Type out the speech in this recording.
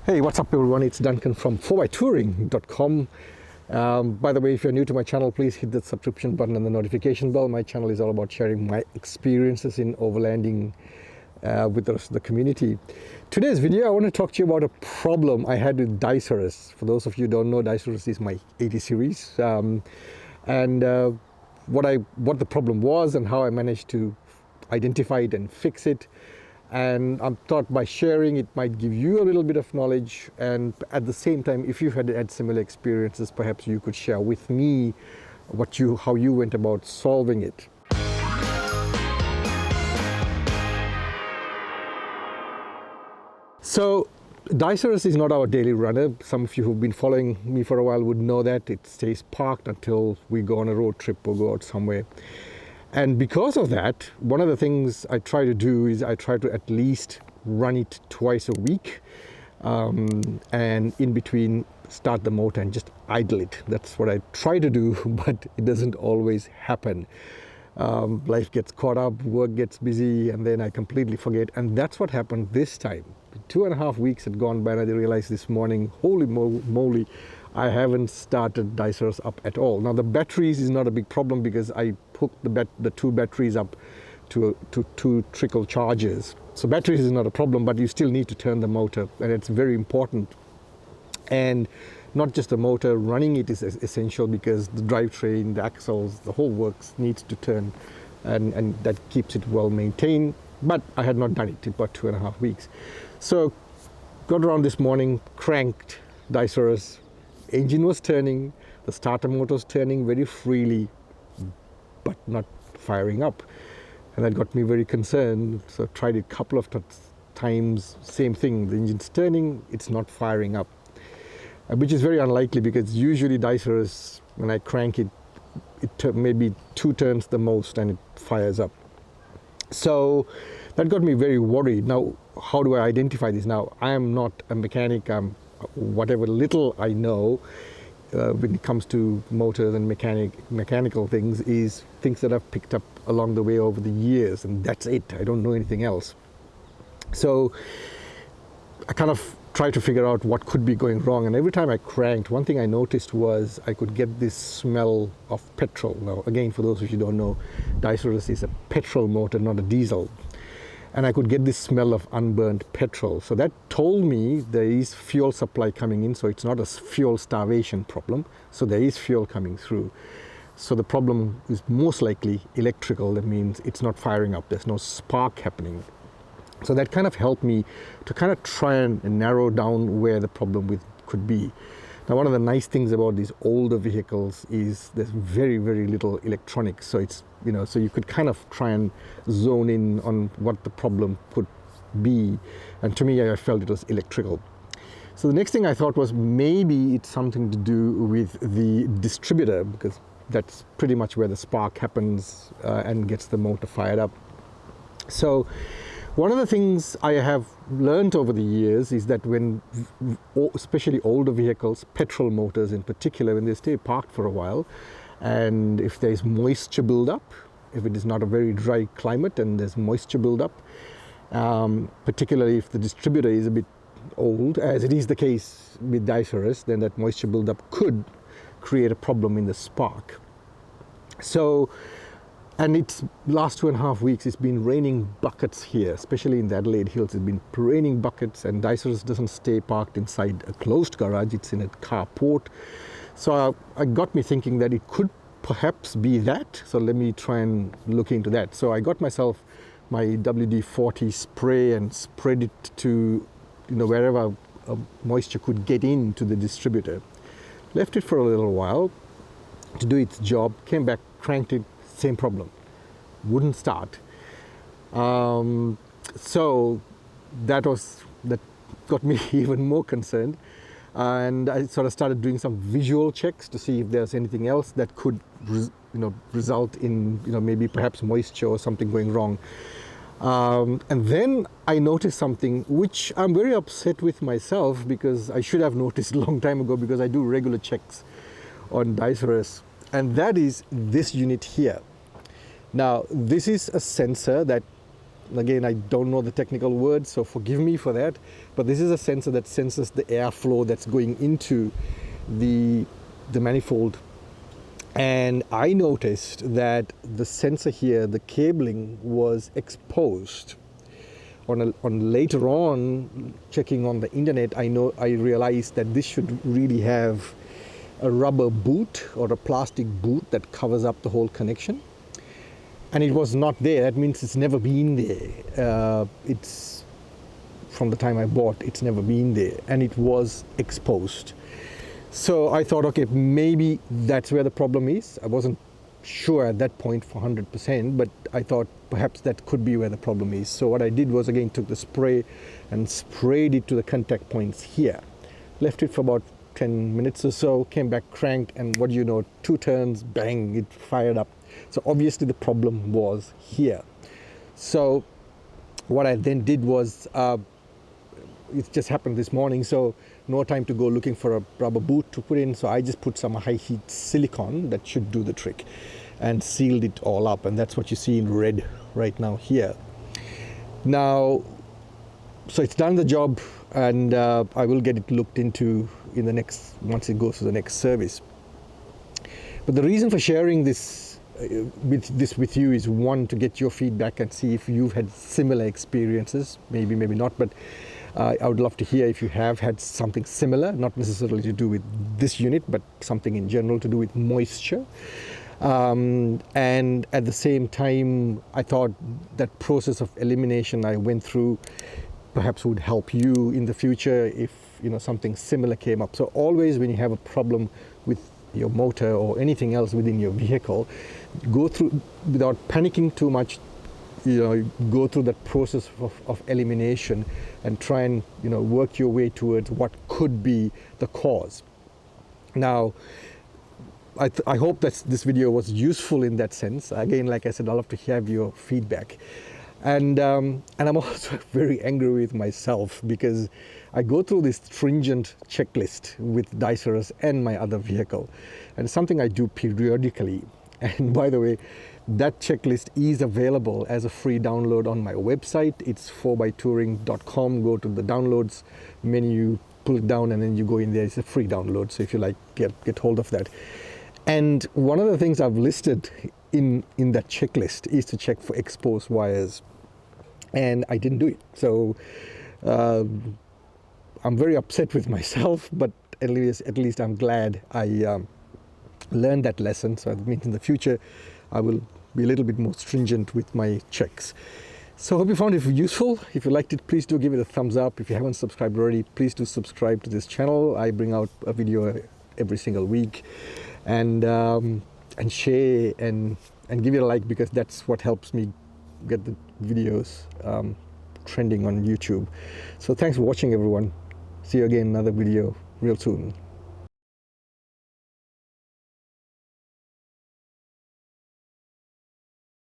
Hey, what's up everyone? It's Duncan from 4xtouring.com. By the way, if you're new to my channel, please hit the subscription button and the notification bell. My channel is all about sharing my experiences in overlanding with the rest of the community. Today's video, I want to talk to you about a problem I had with Diceros. For those of you who don't know, Diceros is my 80 series. What the problem was and how I managed to identify it and fix it. And I thought by sharing it might give you a little bit of knowledge, and at the same time, if you had similar experiences, perhaps you could share with me how you went about solving it. So Diceros is not our daily runner. Some of you who've been following me for a while would know that it stays parked until we go on a road trip or go out somewhere. And because of that, one of the things I try to do is I try to at least run it twice a week, and in between start the motor and just idle it. That's what I try to do, but it doesn't always happen. Life gets caught up, work gets busy, and then I completely forget. And that's what happened this time. 2.5 weeks had gone by and I realized this morning, holy moly, I haven't started Diceros up at all. Now the batteries is not a big problem because I hooked the two batteries up to two trickle chargers. So batteries is not a problem, but you still need to turn the motor, and it's very important. And not just the motor, running it is essential because the drivetrain, the axles, the whole works needs to turn, and that keeps it well maintained. But I had not done it in about 2.5 weeks. So got around this morning, cranked Diceros. Engine was turning, the starter motor was turning very freely, but not firing up. And that got me very concerned. So I tried it a couple of times, same thing, the engine's turning, it's not firing up. Which is very unlikely because usually Diceros, when I crank it, maybe 2 turns the most and it fires up. So that got me very worried. Now, how do I identify this? Now, I am not a mechanic. Whatever little I know when it comes to motors and mechanical things is things that I've picked up along the way over the years, and that's it. I don't know anything else. So I kind of tried to figure out what could be going wrong, and every time I cranked, one thing I noticed was I could get this smell of petrol. Now again, for those of you who don't know, Diceros is a petrol motor, not a diesel. And I could get this smell of unburned petrol. So that told me there is fuel supply coming in, so it's not a fuel starvation problem. So there is fuel coming through. So the problem is most likely electrical. That means it's not firing up. There's no spark happening. So that kind of helped me to kind of try and narrow down where the problem could be. Now, one of the nice things about these older vehicles is there's very, very little electronics. So it's, so you could kind of try and zone in on what the problem could be. And to me, I felt it was electrical. So the next thing I thought was maybe it's something to do with the distributor, because that's pretty much where the spark happens and gets the motor fired up. So one of the things I have learned over the years is that when, especially older vehicles, petrol motors in particular, when they stay parked for a while, and if there's moisture buildup, if it is not a very dry climate and there's moisture buildup, particularly if the distributor is a bit old, as it is the case with Diceros, then that moisture buildup could create a problem in the spark. So, and it's last 2.5 weeks, it's been raining buckets here, especially in the Adelaide Hills. It's been raining buckets, and Diceros doesn't stay parked inside a closed garage, it's in a carport. So it got me thinking that it could perhaps be that. So let me try and look into that. So I got myself my WD-40 spray and spread it to wherever moisture could get into the distributor. Left it for a little while to do its job, came back, cranked it, same problem, wouldn't start. So that got me even more concerned, and I sort of started doing some visual checks to see if there's anything else that could result in maybe perhaps moisture or something going wrong. And then I noticed something which I'm very upset with myself, because I should have noticed a long time ago, because I do regular checks on Diceros, and that is this unit here. Now, this is a sensor that Again, I don't know the technical words, so forgive me for that. But this is a sensor that senses the airflow that's going into the manifold. And I noticed that the sensor here, the cabling was exposed. On later on, checking on the internet, I realized that this should really have a rubber boot or a plastic boot that covers up the whole connection. And it was not there. That means it's never been there. It's from the time I bought, it's never been there, and it was exposed. So I thought, okay, maybe that's where the problem is. I wasn't sure at that point for 100%, but I thought perhaps that could be where the problem is. So what I did was, again, took the spray and sprayed it to the contact points here. Left it for about 10 minutes or so, came back, cranked, and what do you know, 2 turns, bang, it fired up. So obviously the problem was here. So what I then did was, it just happened this morning, so no time to go looking for a rubber boot to put in, so I just put some high heat silicone that should do the trick and sealed it all up, and that's what you see in red right now here. Now, so it's done the job, and I will get it looked into in the next, once it goes to the next service. But the reason for sharing this with you is, one, to get your feedback and see if you've had similar experiences, maybe not, but I would love to hear if you have had something similar, not necessarily to do with this unit, but something in general to do with moisture. And at the same time, I thought that process of elimination I went through perhaps would help you in the future if something similar came up. So always when you have a problem with your motor or anything else within your vehicle, go through, without panicking too much, go through that process of elimination and try and work your way towards what could be the cause. Now, I hope that this video was useful in that sense. Again, like I said, I'd love to have your feedback. And I'm also very angry with myself because I go through this stringent checklist with Diceros and my other vehicle, and it's something I do periodically. And by the way, that checklist is available as a free download on my website. It's 4xtouring.com. Go to the downloads menu, pull it down, and then you go in there. It's a free download, so if you like, get hold of that. And one of the things I've listed in that checklist is to check for exposed wires, and I didn't do it. So I'm very upset with myself, but at least I'm glad I learned that lesson. So that means in the future I will be a little bit more stringent with my checks. So I hope you found it useful. If you liked it, please do give it a thumbs up. If you haven't subscribed already, please do subscribe to this channel. I bring out a video every single week, and share and give it a like, because that's what helps me get the videos trending on YouTube. So thanks for watching, everyone. See you again in another video real soon.